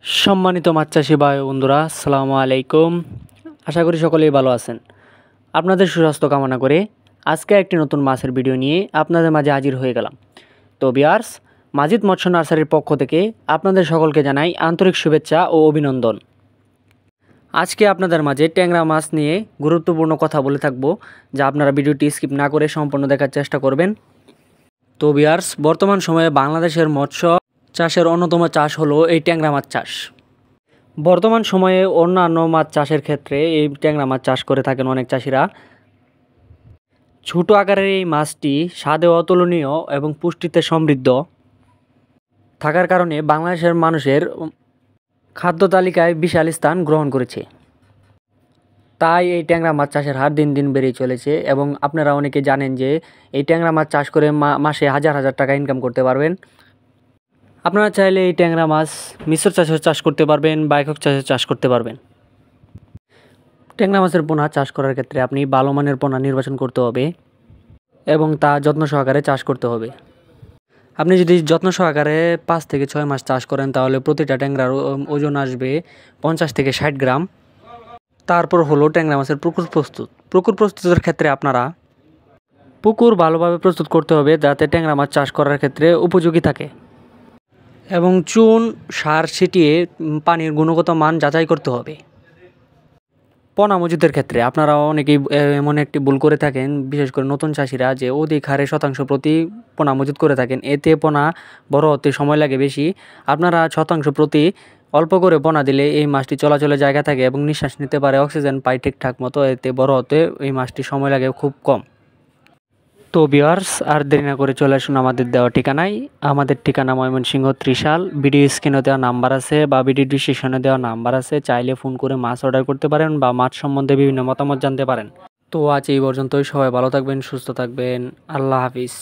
সম্মানিত মাছ চাষি ভাই ও বন্ধুরা, আসসালামু আলাইকুম। আশা করি সকলেই ভালো আছেন। আপনাদের সুস্বাস্থ্য কামনা করে আজকে একটি নতুন মাছের ভিডিও নিয়ে আপনাদের মাঝে হাজির হয়ে গেলাম। তো ভিউয়ার্স, মাজিদ মৎস্য নার্সারির পক্ষ থেকে আপনাদের সকলকে জানাই আন্তরিক শুভেচ্ছা ও অভিনন্দন। আজকে আপনাদের মাঝে ট্যাংরা মাছ নিয়ে গুরুত্বপূর্ণ কথা বলে থাকবো, যা আপনারা ভিডিওটি স্কিপ না করে সম্পূর্ণ দেখার চেষ্টা করবেন। তো ভিউয়ার্স, বর্তমান সময়ে বাংলাদেশের মৎস্য চাষের অন্যতম চাষ হলো এই ট্যাংরা মাছ চাষ। বর্তমান সময়ে অন্যান্য মাছ চাষের ক্ষেত্রে এই ট্যাংরা মাছ চাষ করে থাকেন অনেক চাষিরা। ছোট আকারের এই মাছটি স্বাদে অতুলনীয় এবং পুষ্টিতে সমৃদ্ধ থাকার কারণে বাংলাদেশের মানুষের খাদ্য তালিকায় বিশাল স্থান গ্রহণ করেছে। তাই এই ট্যাংরা মাছ চাষের হার দিন দিন বেড়েই চলেছে এবং আপনারা অনেকে জানেন যে এই ট্যাংরা মাছ চাষ করে মাসে হাজার হাজার টাকা ইনকাম করতে পারবেন। আপনারা চাইলে এই ট্যাংরা মাছ মিশ্র চাষের চাষ করতে পারবেন বা একক চাষের চাষ করতে পারবেন। ট্যাংরা মাছের পোনা চাষ করার ক্ষেত্রে আপনি ভালো মানের পোনা নির্বাচন করতে হবে এবং তা যত্ন সহকারে চাষ করতে হবে। আপনি যদি যত্ন সহকারে 5 থেকে 6 মাস চাষ করেন তাহলে প্রতিটা ট্যাংরার ওজন আসবে 50 থেকে 60 গ্রাম। তারপর হলো ট্যাংরা মাছের পুকুর প্রস্তুতের ক্ষেত্রে আপনারা পুকুর ভালোভাবে প্রস্তুত করতে হবে যাতে ট্যাংরা মাছ চাষ করার ক্ষেত্রে উপযোগী থাকে এবং চুন সার ছিটিয়ে পানির গুণগত মান যাচাই করতে হবে। পোনা মজুদের ক্ষেত্রে আপনারা অনেকেই এমন একটি ভুল করে থাকেন, বিশেষ করে নতুন চাষিরা, যে অধিক হারে শতাংশ প্রতি পোনা মজুদ করে থাকেন। এতে পোনা বড় হতে সময় লাগে বেশি। আপনারা শতাংশ প্রতি অল্প করে পোনা দিলে এই মাছটি চলাচলের জায়গা থাকে এবং নিঃশ্বাস নিতে পারে, অক্সিজেন পায় ঠিকঠাক মতো। এতে বড় হতে এই মাছটি সময় লাগে খুব কম। তো ভিউয়ার্স, আর দেরি না করে চলে আসুন আমাদের দেওয়া ঠিকানায়। আমাদের ঠিকানা ময়মনসিংহ ত্রিশাল। ভিডিও স্ক্রিনে দেওয়া নাম্বার আছে বা ভিডিও ডিসক্রিপশনে দেওয়া নাম্বার আছে, চাইলে ফোন করে মাছ অর্ডার করতে পারেন বা মাছ সম্বন্ধে বিভিন্ন মতামত জানতে পারেন। তো আজ এই পর্যন্তই। সবাই ভালো থাকবেন, সুস্থ থাকবেন। আল্লাহ হাফিজ।